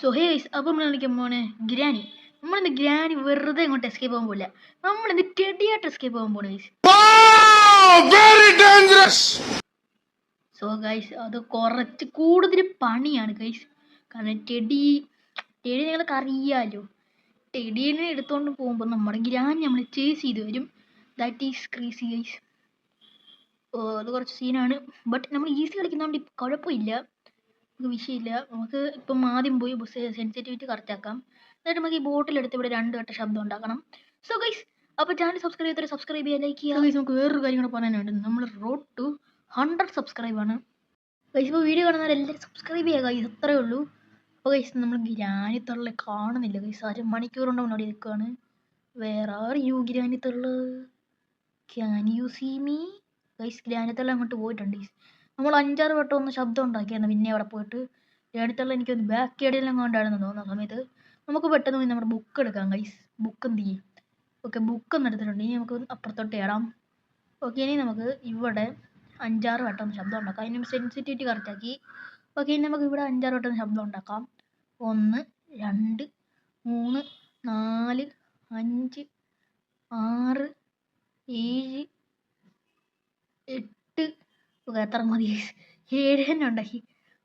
So hey guys, അപ്പോൾ നമ്മൾ കളിക്കാൻ പോണേ ഗ്രാനി. നമ്മളിന്ന് ഗ്രാനി വെറുതെ ഇങ്ങോട്ട് എസ്കേപ്പ് പോകാൻ പോകില്ല, നമ്മളിന്ന് ടെഡിയായിട്ട് എസ്കേപ്പ് പോകാൻ പോണേ ഗൈസ്. സോ ഗൈസ്, അത് കുറച്ച് കൂടുതൽ പണിയാണ് ഗൈസ്. കാരണം ടെഡി നിങ്ങൾക്ക് അറിയാമല്ലോ, ടെഡീനെ എടുത്തുകൊണ്ട് പോകുമ്പോൾ നമ്മുടെ ഗ്രാനി നമ്മൾ ചേസ് ചെയ്ത് വരും. That is crazy guys. അത് കുറച്ച് സീനാണ്. ബട്ട് നമ്മൾ ഈസി കളിക്കുന്നതുകൊണ്ട് കുഴപ്പമില്ല, നമുക്ക് വിഷയമില്ല. നമുക്ക് ഇപ്പം ആദ്യം പോയി സെൻസിറ്റിവിറ്റി കറക്റ്റാക്കാം. എന്നിട്ട് നമുക്ക് ഈ ബോട്ടിലെടുത്ത് ഇവിടെ 2 വട്ടം ശബ്ദം ഉണ്ടാക്കണം. സോ ഗൈസ്, അപ്പോൾ ചാനൽ സബ്സ്ക്രൈബ് ചെയ്താൽ സബ്സ്ക്രൈബ് ചെയ്യുക, ലൈക്ക് ചെയ്യുക. ഗൈസ്, നമുക്ക് വേറൊരു കാര്യം കൂടെ പറയാനുണ്ട്. നമ്മൾ റോഡ് ടു 100 സബ്സ്ക്രൈബാണ് ഗൈസ്. ഇപ്പോൾ വീഡിയോ കാണുന്നവരെല്ലാവരും സബ്സ്ക്രൈബ് ചെയ്യുക ഗൈസ്, അത്രയേ ഉള്ളൂ. അപ്പോൾ ഗൈസ്, നമ്മൾ ഗ്രാനിത്തുള്ള കാണുന്നില്ല ഗൈസ്. 1 മണിക്കൂർ കൊണ്ട് അവിടെ നിൽക്കുകയാണ്. വേർ ആർ യു ഗ്രാനിത്തുള്ള? Can you see me? Guys, ഗ്രാനിത്തുള്ള അങ്ങോട്ട് പോയിട്ടുണ്ട് ഗൈസ്. നമ്മൾ 5-6 വട്ടം ഒന്ന് ശബ്ദം ഉണ്ടാക്കിയായിരുന്നു പിന്നെ അവിടെ പോയിട്ട്. ഗ്രാനിത്തുള്ള എനിക്കൊന്ന് ബാക്ക് ഏരിയയിലും കൊണ്ടാണെന്ന് തോന്നുന്ന സമയത്ത് നമുക്ക് പെട്ടെന്ന് പോയി നമ്മുടെ ബുക്ക് എടുക്കാം ഗൈസ്. ബുക്ക് എന്ത് ചെയ്യും? ഓക്കെ, ബുക്ക് ഒന്ന് എടുത്തിട്ടുണ്ട്. ഇനി നമുക്ക് അപ്പുറത്തോട്ട് ഇടാം. ഓക്കെ, ഇനി നമുക്ക് ഇവിടെ 5-6 വട്ടം ഒന്ന് ശബ്ദം ഉണ്ടാക്കാം. അതിന് സെൻസിറ്റിവിറ്റി കറക്റ്റാക്കി. ഓക്കെ, ഇനി നമുക്ക് ഇവിടെ 5-6 വട്ടം ശബ്ദം ഉണ്ടാക്കാം. 1, 2, 3, 4, 5, 6, 7, 8. ഓക്കെ, എത്ര മതി? 7 തന്നെ ഉണ്ടാക്കി.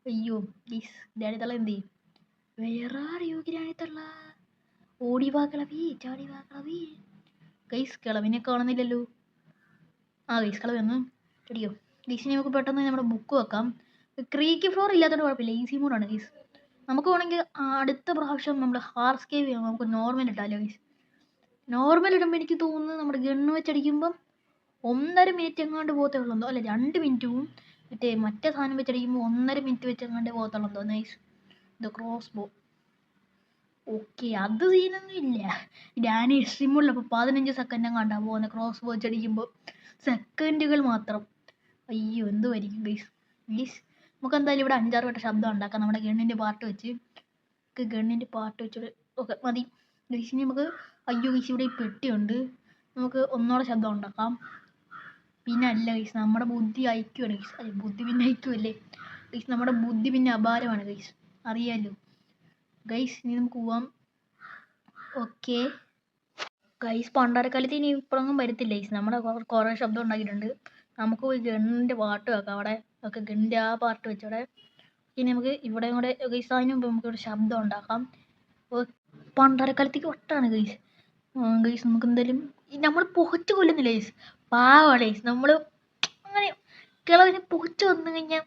അയ്യോ ഗൈസ്, ഗ്രാനിത്തുള്ള എന്ത് ചെയ്യും? വേറെ യു ഗ്രാനിത്തുള്ള ഓടി വാ കിളവി, ചാടി വാ കിളവി. ഗൈസ്, കിളവിനെ കാണുന്നില്ലല്ലോ. ആ ഗൈസ്, കിളവി ഒന്ന് ചെടിയോ. ഗൈസിനെ നമുക്ക് പെട്ടെന്ന് നമ്മുടെ ബുക്ക് വെക്കാം. ക്രീക്കി ഫ്ലോർ ഇല്ലാത്തതുകൊണ്ട് കുഴപ്പമില്ല, ഈസി മോഡാണ് ഗൈസ്. നമുക്ക് വേണമെങ്കിൽ അടുത്ത പ്രാവശ്യം നമ്മൾ ഹാർസ്കേപ്പ് ചെയ്യുമ്പോൾ നമുക്ക് നോർമൽ ഇട്ടാലോ ഗൈസ്. നോർമൽ ഇടുമ്പോൾ എനിക്ക് തോന്നുന്നു നമ്മുടെ ഗണ്ണ് വെച്ചടിക്കുമ്പം 1.5 മിനിറ്റ് എങ്ങാണ്ട് പോകത്തേ ഉള്ളൂ, അല്ല 2 മിനിറ്റും. മറ്റേ സാധനം വെച്ചടിക്കുമ്പോൾ 1.5 മിനിറ്റ് വെച്ച് എങ്ങാണ്ട് പോകത്തുള്ളൂ തോന്നുന്നു ഗൈസ്. ഇത് ക്രോസ് ബോ. ഓക്കെ, അത് സീനൊന്നും ഇല്ല. ഞാൻ എക്സ്ട്രീമുള്ളപ്പോൾ 15 സെക്കൻഡ് എങ്ങാണ്ടാ പോകുന്നത് ക്രോസ് ബോ വെച്ചടിക്കുമ്പോൾ. സെക്കൻഡുകൾ മാത്രം. അയ്യോ, എന്തുമായിരിക്കും ഗൈസ്. ഗൈസ്, നമുക്ക് എന്തായാലും ഇവിടെ 5-6 വട്ടം ശബ്ദം ഉണ്ടാക്കാം നമ്മുടെ ഗണ്ണിൻ്റെ പാർട്ട് വെച്ച്. ഓക്കെ മതി ഗൈസ്. ഇനി നമുക്ക് അയ്യോ ഗൈസ്, ഇവിടെ ഈ പെട്ടിയുണ്ട്, നമുക്ക് ഒന്നോടെ ശബ്ദം ഉണ്ടാക്കാം. പിന്നെ അല്ല ഗൈസ്, നമ്മുടെ ബുദ്ധി ഐക്യമാണ് ഗൈസ്. അല്ലെ, ബുദ്ധി പിന്നെ ഐക്യമല്ലേ ഗൈസ്. നമ്മുടെ ബുദ്ധി പിന്നെ അപാരമാണ് ഗൈസ്, അറിയാമല്ലോ ഗൈസ്. ഇനി നമുക്ക് പോവാം. ഓക്കെ ഗൈസ്, പണ്ടാരക്കാലത്ത് ഇനി ഇപ്പോഴൊന്നും വരത്തില്ല ഗൈസ്. നമ്മുടെ കുറേ ശബ്ദം ഉണ്ടാക്കിയിട്ടുണ്ട്. നമുക്ക് പോയി ഗണ്ണിൻ്റെ പാട്ട് വെക്കാം അവിടെ. ഓക്കെ, ഗണ്ണിൻ്റെ ആ പാർട്ട് വെച്ചവിടെ. ഇനി നമുക്ക് ഇവിടെ കൂടെ ഗൈസ്, അതിന് മുമ്പ് നമുക്ക് ഇവിടെ ശബ്ദം ഉണ്ടാക്കാം. പണ്ടാരക്കാലത്തേക്ക് ഒട്ടാണ് ഗൈസ്. ഗൈസ്, നമുക്ക് എന്തായാലും നമ്മൾ പുകച്ച് കൊല്ലുന്നില്ല ഗൈസ്, പാവാണ് ഗൈസ്. നമ്മൾ അങ്ങനെ കിളവിനെ പുകച്ച് വന്നു കഴിഞ്ഞാൽ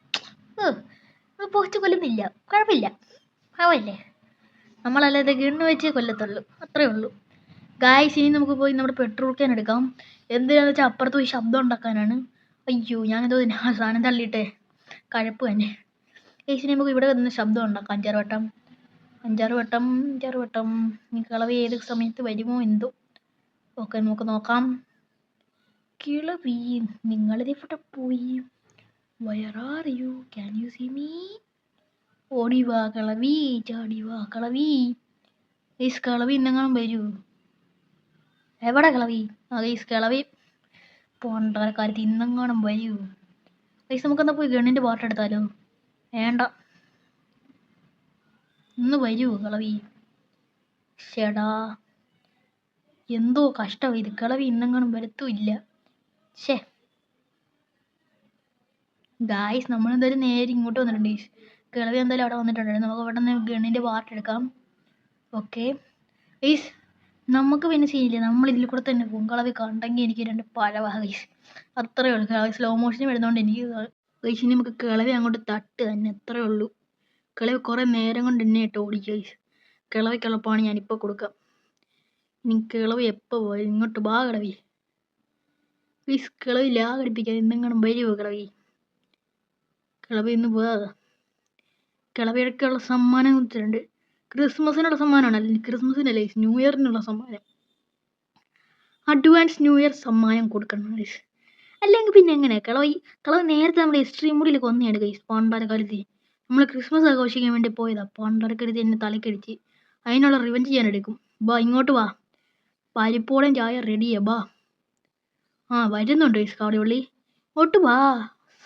പുകച്ച് കൊല്ലുന്നില്ല, കുഴപ്പമില്ല, പാവല്ലേ. നമ്മളല്ലാതെ ഗണ്ണ് വെച്ച് കൊല്ലത്തുള്ളൂ, അത്രയേ ഉള്ളൂ ഗായ്സ്. ഇനി നമുക്ക് പോയി നമ്മുടെ പെട്രോൾ ക്യാൻ എടുക്കാം. എന്തിനാന്ന് വെച്ചാൽ അപ്പുറത്ത് പോയി ശബ്ദം ഉണ്ടാക്കാനാണ്. അയ്യോ, ഞാനെന്തോ ആ സാധനം തള്ളിയിട്ടേ, കഴപ്പ് തന്നെ ഗൈസ്. നമുക്ക് ഇവിടെ നിന്ന് ശബ്ദം ഉണ്ടാക്കാം 5-6 വട്ടം. 5-6 വട്ടം, 5-6 വട്ടം. ഈ കിളവി ഏത് സമയത്ത് വരുമോ എന്തോ. ഓക്കെ, നമുക്ക് നോക്കാം. കിളവി, നിങ്ങളിതെവിടെ പോയി? Where are you? Can you see me? ഓടി വാ കിളവി, ചാടി വാ കിളവി. ഗൈസ്, കിളവി ഇന്നെങ്ങാനും വരൂ. എവിടെ കിളവി? ആ ഗൈസ്, കിളവി പോണ്ടക്കാലത്ത് ഇന്നെങ്ങാനും വരൂ ഗൈസ്. നമുക്കെന്താ പോയി ഗണ്ണിൻ്റെ പാട്ട് എടുത്താലോ? വേണ്ട, ഇന്ന് വരൂ കിളവി. ചേടാ, എന്തോ കഷ്ടമായി ഇത്. കിളവി ഇന്നെങ്ങാനും വരത്തുമില്ല. ഷേ ഗായ്സ്, നമ്മളെന്തായാലും നേരെ ഇങ്ങോട്ട് വന്നിട്ടുണ്ട് ഗൈസ്. കിളവി എന്തായാലും അവിടെ വന്നിട്ടുണ്ടായിരുന്നു. നമുക്ക് അവിടെ നിന്ന് ഗണ്ണിൻ്റെ പാർട്ട് എടുക്കാം. ഓക്കെ ഗൈസ്, നമുക്ക് പിന്നെ സീനില്ല, നമ്മൾ ഇതിൽ കൂടെ തന്നെ പോകും. കിളവി കണ്ടെങ്കിൽ എനിക്ക് 2 പഴവാ ഗൈസ്, അത്രയേ ഉള്ളൂ. കിളവി സ്ലോ മോഷന് വരുന്നതുകൊണ്ട് എനിക്ക് ഗൈസ്, ഇനി നമുക്ക് കിളവി അങ്ങോട്ട് തട്ട് തന്നെ, അത്രയേ ഉള്ളൂ. കിളവി കുറേ നേരം കൊണ്ട് എന്നെ ഇട്ട് ഓടിക്കുക ഗൈസ്. കിളവിക്കുള്ളപ്പാണ് ഞാനിപ്പോൾ കൊടുക്കാം. ഇനി കിളവി എപ്പോൾ പോയി ഇങ്ങോട്ട് ബാ കിളവി. ഗൈസ്, കിളവി ലാഗടിപ്പിക്കാൻ എന്തെങ്കിലും വരുമോ കിളവി? കിളവി ഇന്ന് പോകാതെ. കിളവിയൊക്കെയുള്ള സമ്മാനം കൊടുത്തിട്ടുണ്ട്. ക്രിസ്മസിനുള്ള സമ്മാനമാണ്, അല്ലെങ്കിൽ ക്രിസ്മസിനല്ല ഗൈസ്, ന്യൂ ഇയറിനുള്ള സമ്മാനം. അഡ്വാൻസ് ന്യൂ ഇയർ സമ്മാനം കൊടുക്കണം ഗൈസ്. അല്ലെങ്കിൽ പിന്നെ എങ്ങനെ? കിളവി നേരത്തെ നമ്മൾ എക്സ്ട്രീം മൂഡിൽ കൊന്നെയാണ് ഗൈസ്. പണ്ടാരക്കാലത്ത് നമ്മൾ ക്രിസ്മസ് ആഘോഷിക്കാൻ വേണ്ടി പോയതാണ്. പണ്ടാരക്കാലത്ത് എന്നെ തലക്കടിച്ച് അതിനുള്ള റിവഞ്ച് ഞാൻ എടുക്കും. ബാ ഇങ്ങോട്ട് വാ, പരിപ്പോളം ചായ റെഡിയാ, ബാ. ആ വരുന്നുണ്ട് ഗൈസ് കാടിയുള്ളി, ഇങ്ങോട്ട് വാ.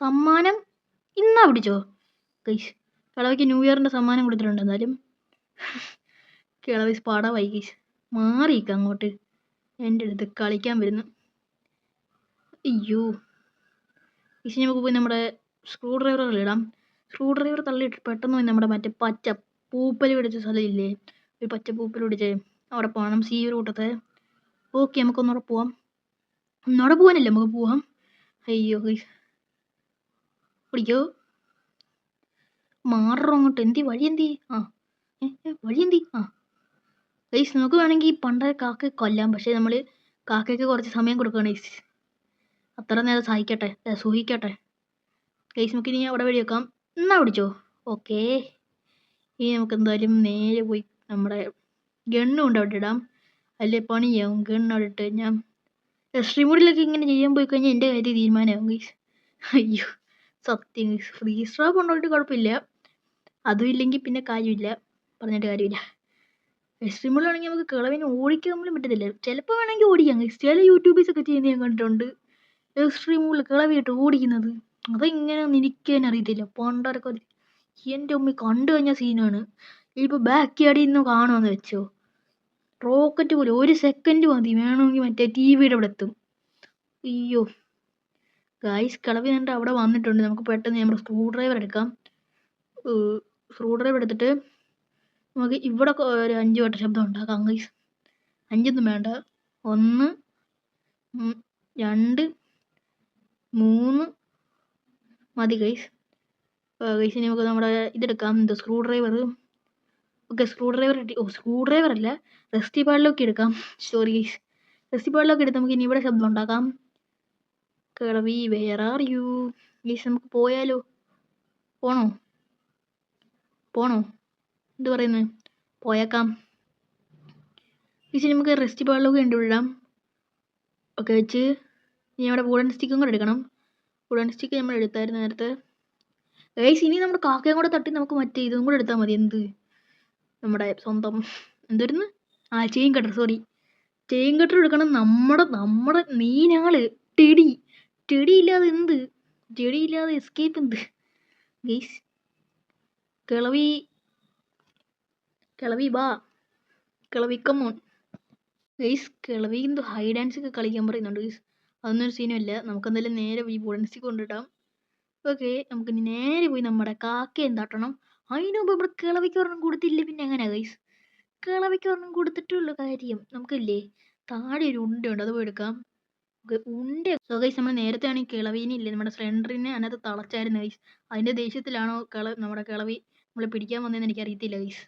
സമ്മാനം ഇന്നാ പിടിച്ചോ ഗൈസ്. കിളവിക്ക് ന്യൂ ഇയറിൻ്റെ സമ്മാനം കൊടുത്തിട്ടുണ്ട്. എന്നാലും കിളവി പടവായി ഗൈസ്. മാറിയിക്ക അങ്ങോട്ട്. എൻ്റെ അടുത്ത് കളിക്കാൻ വരുന്നു. അയ്യോ ഗൈസ്, നമുക്ക് പോയി നമ്മുടെ സ്ക്രൂ ഡ്രൈവറുകൾ ഇടാം. സ്ക്രൂ ഡ്രൈവർ തള്ളിയിട്ട് പെട്ടെന്ന് പോയി നമ്മുടെ മറ്റേ പച്ച പൂപ്പൽ പിടിച്ച സ്ഥലമില്ലേ, ഒരു പച്ച പൂപ്പൽ പിടിച്ച് അവിടെ പോകണം. സി റൂട്ടത്തെ. ഓക്കെ, നമുക്കൊന്നവിടെ പോവാം. ഒന്നവിടെ പോകാനല്ലേ, നമുക്ക് പോവാം. അയ്യോ ഗൈസ്, പിടിക്കോ മാറോ അങ്ങോട്ട്. എന്തി വഴി എന്തി? വഴി എന്തി? ഗൈസ്, നമുക്ക് വേണമെങ്കിൽ പണ്ടേ കാക്ക കൊല്ലാം. പക്ഷേ നമ്മൾ കാക്കയ്ക്ക് കുറച്ച് സമയം കൊടുക്കണം ഗൈസ്. അത്ര നേരം സൂഹിക്കട്ടെ ഗൈസ്. നമുക്ക് ഇനി അവിടെ വഴി വെക്കാം. എന്നാ പിടിച്ചോ. ഓക്കേ, ഇനി നമുക്ക് എന്തായാലും നേരെ പോയി നമ്മുടെ ഗണ്ണും കൊണ്ട് അവിടെ ഇടാം. അല്ലേ പണിയാവും ഗണ്ണ് അവിടെ ഇട്ട് കഴിഞ്ഞാൽ. എക്സ്ട്രീം മോഡിലൊക്കെ ഇങ്ങനെ ചെയ്യാൻ പോയി കഴിഞ്ഞാൽ എൻ്റെ കാര്യം തീരുമാനമാവും ഗൈസ്. അയ്യോ സത്യം ഗൈസ്. ഫ്രീ സ്ട്രാ കൊണ്ടുപോയിട്ട് കുഴപ്പമില്ല, അതും ഇല്ലെങ്കിൽ പിന്നെ കാര്യമില്ല, പറഞ്ഞിട്ട് കാര്യമില്ല. എക്സ്ട്രീം മോഡിലാണെങ്കിൽ നമുക്ക് കിളവിനെ ഓടിക്കാൻ പോലും പറ്റത്തില്ല. ചിലപ്പോൾ വേണമെങ്കിൽ ഓടിക്കാം ഗൈസ്. ചില യൂട്യൂബേഴ്സൊക്കെ ചെയ്യുന്നത് ഞാൻ കണ്ടിട്ടുണ്ട്. എക്സ്ട്രീം മോഡിൽ കിളവിയിട്ട് ഓടിക്കുന്നത് അതെങ്ങനെയാണെന്ന് എനിക്ക് തന്നെ അറിയത്തില്ല. പണ്ടൊക്കെ എൻ്റെ ഉമ്മ കണ്ടു കഴിഞ്ഞാൽ സീനാണ്. ഇപ്പോൾ ബാക്ക് യാർഡിൽ നിന്ന് കാണുമെന്ന് വെച്ചോ, റോക്കറ്റ് പോലെ 1 സെക്കൻഡ് മതി, വേണമെങ്കിൽ മറ്റേ TV അവിടെ എത്തും. അയ്യോ ഗൈസ്, കിളവി കണ്ട് അവിടെ വന്നിട്ടുണ്ട്. നമുക്ക് പെട്ടെന്ന് നമ്മുടെ സ്ക്രൂ ഡ്രൈവർ എടുക്കാം. സ്ക്രൂ ഡ്രൈവർ എടുത്തിട്ട് നമുക്ക് ഇവിടെ ഒരു 5 വട്ടം ശബ്ദം ഉണ്ടാക്കാം ഗൈസ്. 5ഒന്നും വേണ്ട, 1 2 3 മതി ഗൈസ്. ഗൈസ്, നമുക്ക് നമ്മുടെ ഇതെടുക്കാം, screwdriver. Okay, screwdriver അല്ല, റെസ്റ്റി പാഡിലൊക്കെ എടുക്കാം. സോറി ഗൈസ്, റെസ്റ്റി പാഡിലൊക്കെ എടുത്ത് നമുക്ക് ഇനി ഇവിടെ ശബ്ദം ഉണ്ടാക്കാം. കിളവി വേർ ആർ യു? ഗൈസ്, നമുക്ക് പോയാലോ? പോണോ എന്ത് പറയുന്നത്? പോയേക്കാം ഗൈസ്. നമുക്ക് റെസ്റ്റി പാഡിലൊക്കെ കണ്ടുപിടാം. ഒക്കെ വെച്ച് ഇനി നമ്മുടെ വുഡൻ സ്റ്റിക്കും കൂടെ എടുക്കണം. വുഡൻ സ്റ്റിക്ക് നമ്മൾ എടുത്തായിരുന്നു നേരത്തെ ഗൈസ്. ഇനി നമ്മുടെ കാക്കയും കൂടെ തട്ടി നമുക്ക് മറ്റേ ഇതും കൂടെ എടുത്താൽ മതി. എന്ത്? നമ്മുടെ സ്വന്തം എന്തായിരുന്നു? Chain cutter. Sorry, chain cutter എടുക്കണം. നമ്മുടെ മെയിനാള് ടെടി ഇല്ലാതെ എന്ത്? ടെടി ഇല്ലാതെ എസ്കേപ്പ് എന്ത് ഗൈസ്? കിളവി ബാ, കിളവി കമോൺ ഗൈസ്. കിളവി എന്ത് ഹൈഡ് ആൻഡ് സീക്ക് കളിക്കാൻ പറയുന്നുണ്ട് ഗൈസ്. അതൊന്നും ഒരു സീനും ഇല്ല. നമുക്ക് എന്തായാലും നേരെ ഈ വുഡൻ സ്റ്റിക്ക് കൊണ്ടിട്ടാം. ഓക്കെ, നമുക്ക് നേരെ പോയി നമ്മുടെ കാക്കയും തട്ടണം. അതിന് മുമ്പ് ഇവിടെ കിളവിക്ക് ഒരെണ്ണം കൊടുത്തില്ല പിന്നെ എങ്ങനെയാ ഗൈസ്? കിളവിക്ക് ഒരെണ്ണം കൊടുത്തിട്ടുള്ള കാര്യം. നമുക്കില്ലേ താഴെ ഒരു ഉണ്ടയുണ്ട്, അത് പോയി എടുക്കാം. ഉണ്ട. സോ ഗൈസ്, നമ്മൾ നേരത്തെ ആണെങ്കിൽ കിളവീനെ ഇല്ലേ നമ്മുടെ ഫ്രണ്ടിനെ അതിനകത്ത് തളച്ചായിരുന്നു ഗൈസ്. അതിൻ്റെ ദേഷ്യത്തിലാണോ നമ്മുടെ കിളവി നമ്മളെ പിടിക്കാൻ വന്നതെന്ന് എനിക്കറിയത്തില്ല ഗൈസ്.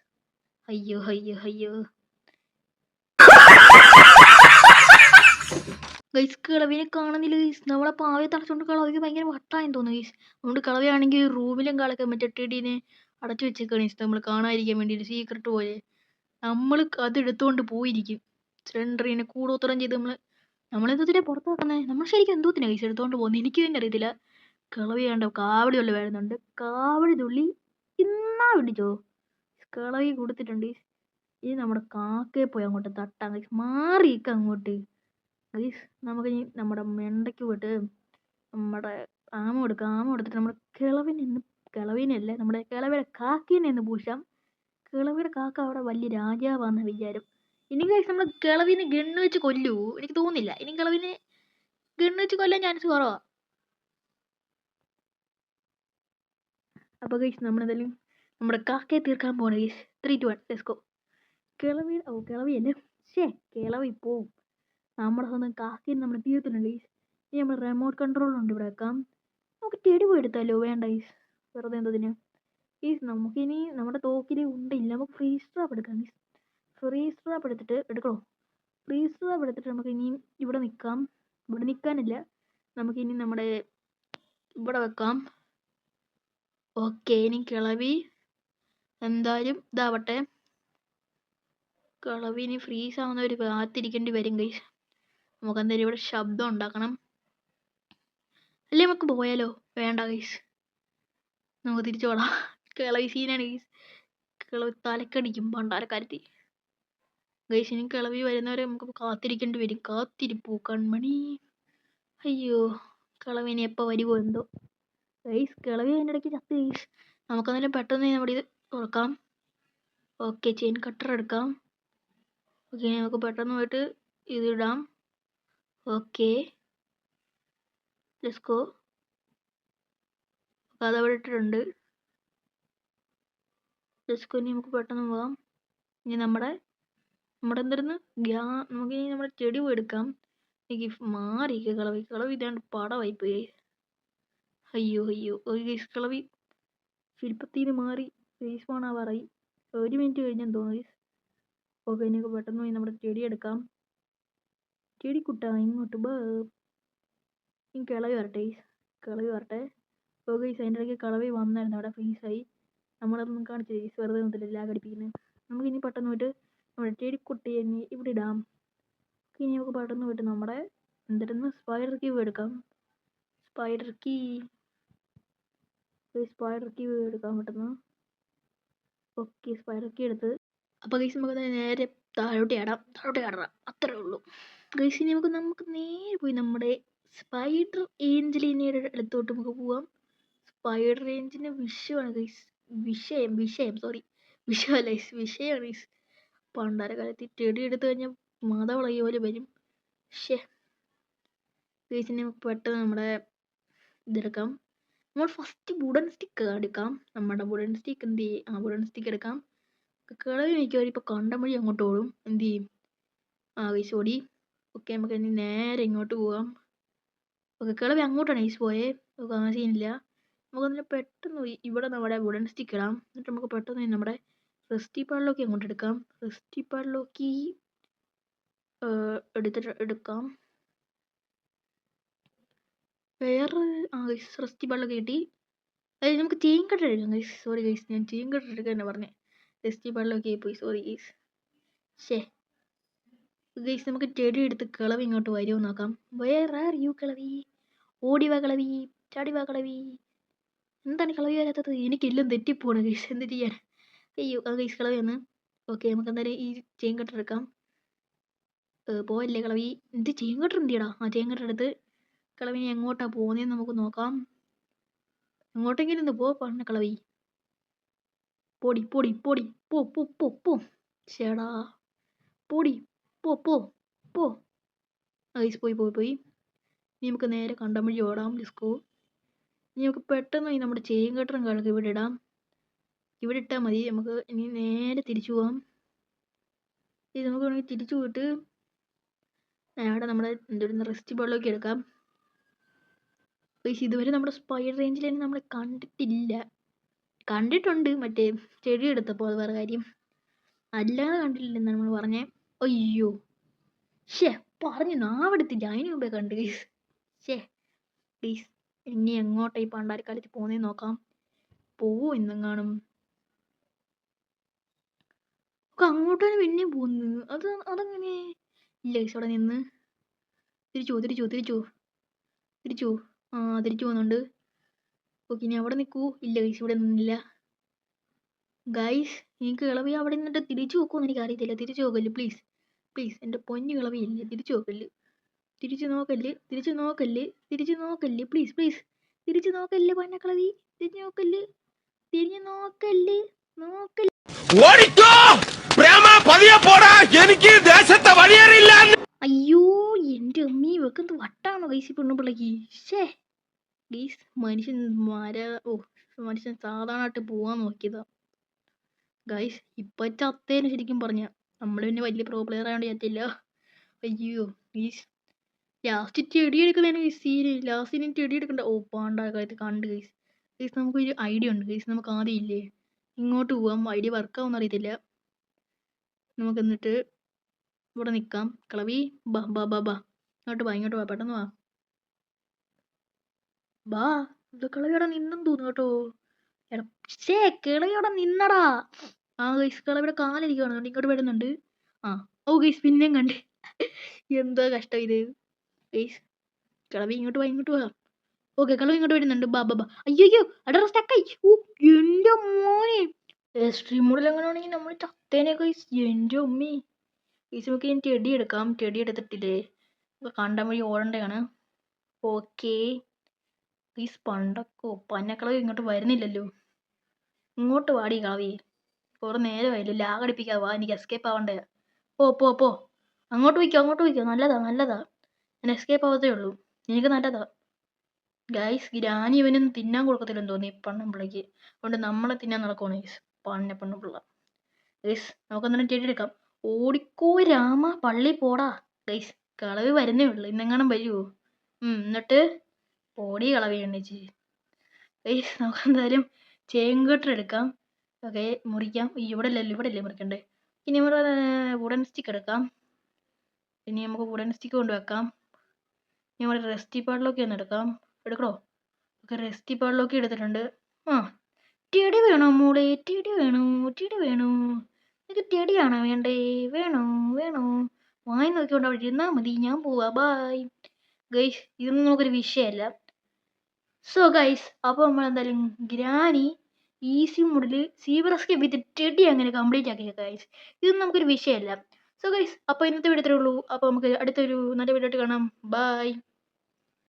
അയ്യോ അയ്യോ അയ്യോ ഗൈസ്, കിളവിനെ കാണുന്നില്ല ഗൈസ്. നമ്മളെ പാവയെ തളച്ചുകൊണ്ട് കിളവിക്ക് ഭയങ്കര വട്ടായെന്ന് തോന്നുന്നു ഗൈസ്. അതുകൊണ്ട് കിളവിയാണെങ്കിൽ റൂമിലും കാലൊക്കെ മറ്റേ ടെടീനെ അടച്ചു വെച്ചേക്കാണ് ഗൈസ്, നമ്മൾ കാണാതിരിക്കാൻ വേണ്ടിയിട്ട് സീക്രട്ട് പോലെ. നമ്മൾ അത് എടുത്തുകൊണ്ട് പോയിരിക്കും. സിലിണ്ടറിനെ കൂടോത്രം ചെയ്ത് നമ്മളെന്തോത്തിനെ പുറത്താക്കുന്നത്? നമ്മൾ ശരിക്കും എന്തോത്തിനെ ഗൈസ് എടുത്തുകൊണ്ട് പോകുന്നത്? എനിക്ക് തന്നെ അറിയത്തില്ല. കിളവി കണ്ട കാവടി ഉള്ള വരുന്നുണ്ട്. കാവടി തുള്ളി ഇന്നാ പിടിച്ചോ. കിളവി കൊടുത്തിട്ടുണ്ട്. ഇനി നമ്മുടെ കാക്കയെ പോയി അങ്ങോട്ട് തട്ടാം ഗൈസ്. മാറിയിക്ക അങ്ങോട്ട് ഗൈസ്. നമുക്കിനി നമ്മുടെ മെണ്ടയ്ക്ക് പോയിട്ട് നമ്മുടെ ആമ എടുത്തിട്ട് നമ്മുടെ കിളവിനല്ലേ നമ്മുടെ കിളവിയുടെ കാക്കേനെ ഒന്ന് പൂശാം. കിളവിയുടെ കാക്ക അവിടെ വലിയ രാജാവാന്ന വിചാരം. ഇനി ഗൈസ് നമ്മൾ കിളവിനെ ഗണ്ണ് വെച്ച് കൊല്ലൂ? എനിക്ക് തോന്നുന്നില്ല. ഇനി കിളവിനെ ഗണ്ണ് വെച്ച് കൊല്ലാൻ ചാൻസ് കുറവാ. അപ്പൊ ഗൈസ്, നമ്മളെന്തായാലും നമ്മുടെ കാക്കയെ തീർക്കാൻ പോണ ഗൈസ്. 3, 2, 1 let's go. കിളവിയല്ലേ, കിളവി പോവും. നമ്മുടെ സ്വന്തം കാക്കയെ നമ്മൾ തീർത്തിട്ടുണ്ട് ഗൈസ്. ഇനി നമ്മൾ റിമോട്ട് കൺട്രോൾ ഉണ്ട് ഇവിടെ വെക്കാം. നമുക്ക് ടെടി പോയി എടുത്താലോ? വേണ്ട ഗൈസ്, വെറുതെ എന്തതിന് ഗൈസ്. നമുക്കിനി നമ്മുടെ തോക്കിൽ ഉണ്ടില്ല. നമുക്ക് ഫ്രീസ് ട്രാപ്പ് എടുക്കാം ഗൈസ്. ഫ്രീസ് ട്രാപ്പ് എടുക്കണോ? ഫ്രീസ് ട്രാപ്പ് എടുത്തിട്ട് നമുക്ക് ഇനിയും ഇവിടെ നിൽക്കാം. ഇവിടെ നിൽക്കാനില്ല, നമുക്കിനി നമ്മുടെ ഇവിടെ വെക്കാം. ഓക്കെ, ഇനി കിളവി എന്തായാലും ഇതാവട്ടെ. കിളവി ഇനി ഫ്രീസ് ആവുന്നവർ കാത്തിരിക്കേണ്ടി വരും ഗൈസ്. നമുക്ക് എന്തായാലും ഇവിടെ ശബ്ദം ഉണ്ടാക്കണം. അല്ലേ നമുക്ക് പോയാലോ? വേണ്ട ഗൈസ്, നമുക്ക് തിരിച്ചു പോടാം. കിളവി സീനാണ് ഗൈസ്. കിളവി തലക്കടിക്കും പണ്ടാരക്കാരത്തി ഗൈസ്. ഇനി കിളവി വരുന്നവരെ നമുക്ക് കാത്തിരിക്കേണ്ടി വരും. കാത്തിരിപ്പൂ കൺമണി. അയ്യോ, കിളവി ഇനി എപ്പോൾ വരുമോ എന്തോ ഗൈസ്. കിളവി അതിൻ്റെ ഇടയ്ക്ക് ചത്ത് ഗൈസ്. നമുക്കെന്തായാലും പെട്ടെന്ന് നമ്മുടെ ഇത് തുറക്കാം. ഓക്കെ, ചെയിൻ കട്ടർ എടുക്കാം. ഓക്കെ, നമുക്ക് പെട്ടെന്ന് പോയിട്ട് ഇതിടാം. Okay, let's go. അതവിടെ ഇട്ടിട്ടുണ്ട്. Let's go. ഇനി നമുക്ക് പെട്ടെന്ന് പോകാം. ഇനി നമ്മുടെ എന്തായിരുന്നു നമുക്കിനി നമ്മുടെ ചെടി പോയി എടുക്കാം. എനിക്ക് മാറിയിരിക്കുക കളവി ഇതാണ്ട് പടമായി പോയി. അയ്യോ ഒരു ഗൈസ് കളവി ശില്പത്തിന് മാറി ഫേസ് പോണാവാറായി. 1 മിനിറ്റ് കഴിഞ്ഞെന്ന് തോന്നുന്നു ഗൈസ്. ഓക്കെ, ഇനിയൊക്കെ പെട്ടെന്ന് പോയി നമ്മുടെ ചെടി എടുക്കാം. ചെടിക്കുട്ട ഇങ്ങോട്ട് ഇനി കിളവി വരട്ടെ ഗൈസ്, കിളവി വരട്ടെ. ഓക്കെ ഗൈസ്, അതിൻ്റെ ഇടയ്ക്ക് കളവി വന്നായിരുന്നു, അവിടെ ഫ്രീസായി. നമ്മളതൊന്നും കാണിച്ചില്ല ഗൈസ്, വെറുതെ ഒന്നുമില്ല ലാഗ് അടിപ്പിക്കുന്നത്. നമുക്കിനി പെട്ടെന്ന് പോയിട്ട് നമ്മുടെ ചെടിക്കുട്ടിയെ ഇവിടെ ഇടാം. ഇനി നമുക്ക് പെട്ടെന്ന് പോയിട്ട് നമ്മുടെ എന്തായിരുന്നു സ്പൈഡർ ക്യൂബ് എടുക്കാം. സ്പൈഡർ കീ എടുക്കാൻ പെട്ടെന്ന്. ഓക്കെ, സ്പൈഡർ കീ എടുത്ത്. അപ്പോൾ ഗൈസ് നമുക്ക് നേരെ താഴോട്ട് ചാടാം. അത്രേ ഉള്ളൂ ഗൈസ്. ഇനി നമുക്ക് നേരെ പോയി നമ്മുടെ സ്പൈഡർ ഏഞ്ചലിനയുടെ അടുത്തോട്ട് നമുക്ക് പോവാം. സ്പൈഡർ ഏഞ്ചലിന് വിഷയമാണ് ഗൈസ്. വിഷയമല്ല ഗൈസ്, വിഷയമാണ് ഗൈസ്. പണ്ടാര കാലത്ത് ചെടി എടുത്തു കഴിഞ്ഞാൽ മാതവളയ പോലെ വരും. ഗൈസിന് നമുക്ക് പെട്ടെന്ന് നമ്മുടെ ഇതെടുക്കാം. നമ്മൾ ഫസ്റ്റ് വുഡൻ സ്റ്റിക്ക് എടുക്കാം. നമ്മുടെ വുഡൻ സ്റ്റിക്ക് എന്ത് ചെയ്യും? വുഡൻ സ്റ്റിക്ക് എടുക്കാം. കിളവി മിക്കവരും ഇപ്പോൾ കണ്ടം വഴി അങ്ങോട്ട് ഓടും. എന്ത് ചെയ്യും? ഗൈസ് ഓടി. ഓക്കെ, നമുക്ക് ഇനി നേരെ ഇങ്ങോട്ട് പോവാം. ഓക്കെ, കിളവി അങ്ങോട്ടാണ് ഗൈസ് പോയേ. നമുക്ക് ആ സീനില്ല. നമുക്കതിന് പെട്ടെന്ന് ഇവിടെ നമ്മുടെ വുഡൻ സ്റ്റിക്ക് ഇടാം. എന്നിട്ട് നമുക്ക് പെട്ടെന്ന് നമ്മുടെ റെസ്റ്റി പാഡിലോക്കി അങ്ങോട്ട് എടുക്കാം. റെസ്റ്റി പാഡിലോക്കി എടുക്കാം. വേറെ ഗൈസ് റെസ്റ്റി പാഡിലൊക്കെ കിട്ടി. അതായത് നമുക്ക് ചെയിൻ കട്ടർ എടുക്കാം ഗൈസ്. സോറി ഗൈസ്, ഞാൻ ചെയിൻ കട്ടർ എടുക്കാൻ തന്നെ പറഞ്ഞേ. റെസ്റ്റി പാഡിലൊക്കെ പോയി, സോറി ഗൈസ്. ഗൈസ്, നമുക്ക് ചെടി എടുത്ത് കിളവി ഇങ്ങോട്ട് വരുമോ നോക്കാം. വേർ ആർ യു കിളവി? ഓടിവാ കിളവി, ചാടിവാ കിളവി. എന്താണ് കിളവി വരാത്തത്? എനിക്കെല്ലാം തെറ്റിപ്പോണ് ഗൈസ്, എന്ത് ചെയ്യാൻ? അയ്യോ ഗൈസ്, കിളവി വന്ന്. ഓക്കെ, നമുക്ക് എന്തായാലും ഈ ചെയിൻ കട്ടർ എടുക്കാം. പോവല്ലേ കിളവി? എന്ത് ചെയിൻ കട്ടർ എന്തിയടാ? ചെയിൻ കട്ടർ എടുത്ത് കിളവിനെ എങ്ങോട്ടാ പോകുന്നതെന്ന് നമുക്ക് നോക്കാം. എങ്ങോട്ടെങ്കിലും ഒന്ന് പറഞ്ഞ കിളവി. പൊടി പോ ചേടാ, പൊടി പോ. ഗൈസ് പോയി. ഇനി നമുക്ക് നേരെ കണ്ടം വഴി ഓടാം. ഡിസ്കോ. ഇനി നമുക്ക് പെട്ടെന്ന് നമ്മുടെ ചെയിൻ കട്ടറും കാലൊക്കെ ഇവിടെ ഇടാം. ഇവിടെ ഇട്ടാൽ മതി. നമുക്ക് ഇനി നേരെ തിരിച്ചു പോവാം. ഇത് നമുക്ക് വേണമെങ്കിൽ തിരിച്ചു പോയിട്ട് അവിടെ നമ്മുടെ എന്തൊരു റെസ്റ്റ് ബോളിലൊക്കെ എടുക്കാം. ഗൈസ്, ഇതുവരെ നമ്മുടെ സ്പൈഡർ റേഞ്ചിൽ തന്നെ നമ്മൾ കണ്ടിട്ടുണ്ട് മറ്റേ ചെടി എടുത്തപ്പോൾ, അത് വേറെ കാര്യം. അല്ലാതെ കണ്ടിട്ടില്ലെന്നാണ് നമ്മൾ പറഞ്ഞേ. അയ്യോ പറഞ്ഞു നാവെടുത്തില്ല, അതിന് മുമ്പേ കണ്ട് ഗൈസ്. ഗൈസ്, ഇനി എങ്ങോട്ടാ ഈ പണ്ടാരക്കാലത്ത് പോകുന്നതെന്ന് നോക്കാം. പോവും എന്നെങ്ങാനും. അങ്ങോട്ടാണ് പിന്നെയും പോകുന്നത്. അതങ്ങനെ ഇല്ല ഗൈസ്, അവിടെ നിന്ന് തിരിച്ചു പോകുന്നുണ്ട്. ഓക്കെ, ഇനി അവിടെ നിൽക്കൂ. ഇല്ല ഗൈസ്, ഇവിടെ നിന്നില്ല. ഗൈസ്, എനിക്ക് കിളവി അവിടെ നിന്നിട്ട് തിരിച്ചു നോക്കുമെന്ന് എനിക്ക് അറിയത്തില്ല. തിരിച്ചു നോക്കല്ലേ പ്ലീസ്. എൻ്റെ പൊന്നു കിളവിയില്ലേ, തിരിച്ചു നോക്കല്ലേ. തിരിച്ചു നോക്കല്ലേ പ്ലീസ്. തിരിച്ചു നോക്കല്ലേ പൊന്ന കിളവി. തിരിഞ്ഞു നോക്കല്ലേ. അയ്യോ എൻ്റെ അമ്മീ, വെക്കുന്നത് വട്ടാണോ ഗൈസ് പെണ്ണുപിള്ളക്ക്? ഗൈസ്, മനുഷ്യൻ സാധാരണയായിട്ട് പോവാൻ നോക്കിയതാ ഗൈസ്. ഇപ്പൊ ചത്തേന് ശരിക്കും പറഞ്ഞ. നമ്മൾ പിന്നെ വലിയ പ്രോ പ്ലെയർ ആയതുകൊണ്ട് ചത്തില്ല. അയ്യോ ഗൈസ്, ലാസ്റ്റ് ചെടി എടുക്കുന്നതാണ് ഗൈസ് സീന്. ലാസ്റ്റിന് ചെടി എടുക്കണ്ട. പാണ്ടാകാലത്ത് കണ്ട് ഗൈസ്. നമുക്കൊരു ഐഡിയ ഉണ്ട് ഗൈസ്. നമുക്ക് ആദ്യം ഇല്ലേ ഇങ്ങോട്ട് പോവാം. ഐഡിയ വർക്കാവുമെന്ന് അറിയത്തില്ല. നമുക്ക് എന്നിട്ട് ഇവിടെ നിൽക്കാം. കിളവി ബാ ഇങ്ങോട്ട് വാ പെട്ടെന്ന് വാ. ഇത് കിളവിയോടെ നിന്നെന്ന് തോന്നുന്നു കേട്ടോ. കിളവിയോടെ നിന്നടാ. ഗൈസ്, കിളവിയുടെ കാലിരിക്കുകയാണ്, ഇങ്ങോട്ട് വരുന്നുണ്ട്. ഗൈസ്, പിന്നെയും കണ്ട്. എന്താ കഷ്ടം ഇത് ഗൈസ്. കിളവി ഇങ്ങോട്ട് വാ. ഓക്കെ, കിളവി ഇങ്ങോട്ട് വരുന്നുണ്ട്. അയ്യോ അടറ സ്റ്റക്കായി. എൻ്റെ മോനെ, എക്സ്ട്രീം മോഡിൽ എങ്ങനെയാണെങ്കിൽ നമ്മൾ ചത്തേനെ ഗൈസ്. എൻ്റെ ഉമ്മി ഗൈസ്, നമുക്ക് ഞാൻ ചെടി എടുക്കാം. ചെടി എടുത്തിട്ടില്ലേ കണ്ടം വഴി ഓടേണ്ടതാണ്. ഓക്കെ ഗൈസ്, പണ്ടൊക്കെ പന്നക്കളവി ഇങ്ങോട്ട് വരുന്നില്ലല്ലോ. ഇങ്ങോട്ട് വാടി കളവി. കുറേ നേരമായില്ല ലാഗ് അടിപ്പിക്കാതെ വാ, എനിക്ക് എസ്കേപ്പ് ആവണ്ടേ. പോ. അങ്ങോട്ട് പോയിക്കോ. നല്ലതാ. ഞാൻ എസ്കേപ്പ് ആവത്തേ ഉള്ളൂ. എനിക്ക് നല്ലതാ. ഗൈസ് ഗ്രാനി ഇവനൊന്നും തിന്നാൻ കൊടുക്കത്തില്ലെന്ന് തോന്നി പണ്ണുമ്പിള്ളക്ക്. അതുകൊണ്ട് നമ്മളെ തിന്നാൻ നടക്കുവാണ് ഗൈസ്. പണ്ണുപിള്ള. ഗൈസ് നമുക്കെന്തായാലും ചെടിയെടുക്കാം. ഓടിക്കോ രാമ, പള്ളി പോടാ. ഗൈസ് കളവ് വരുന്നേ ഉള്ളൂ. ഇന്നെങ്ങാനും വരുമോ? എന്നിട്ട് പൊടി കളവേണ്ടിച്ച്. ഗൈസ് നമുക്കെന്തായാലും ചേങ്കട്ടർ എടുക്കാം. ഓക്കെ മുറിക്കാം. ഇവിടെ അല്ലേ മുറിക്കണ്ടേ. ഇനി നമ്മൾ വുഡൻ സ്റ്റിക്ക് എടുക്കാം. ഇനി നമുക്ക് വുഡൻ സ്റ്റിക്ക് കൊണ്ടുവെക്കാം. ഇനി നമ്മുടെ റെസ്റ്റി പാഡിലൊക്കെ ഒന്ന് എടുക്കണോ? ഓക്കെ റെസ്റ്റി പാഡിലൊക്കെ എടുത്തിട്ടുണ്ട്. ടെടി വേണോ മോളെ? ടെടി വേണോ? നിനക്ക് ടെടിയാണോ വേണ്ടേ? വേണോ? വായി നോക്കിക്കൊണ്ട് അവിടെ ഇരുന്നാൽ മതി. ഞാൻ പോവാ, ബായ്. ഗൈസ് ഇതൊന്നും നമുക്കൊരു വിഷയമല്ല. സോ ഗൈസ് അപ്പോൾ നമ്മൾ എന്തായാലും ഗ്രാനി ഈസി മോഡിൽ സീബ്രസ്കെ വിത്ത് ടെടി അങ്ങനെ കംപ്ലീറ്റ് ആക്കിയ ഗൈസ്. ഇതൊന്നും നമുക്കൊരു വിഷയമല്ല. സോ ഗൈസ് അപ്പോൾ ഇന്നത്തെ വീഡിയോ ഇത്രേ ഉള്ളൂ. അപ്പോൾ നമുക്ക് അടുത്തൊരു നല്ല വീഡിയോ ആയിട്ട് കാണാം. ബായ്.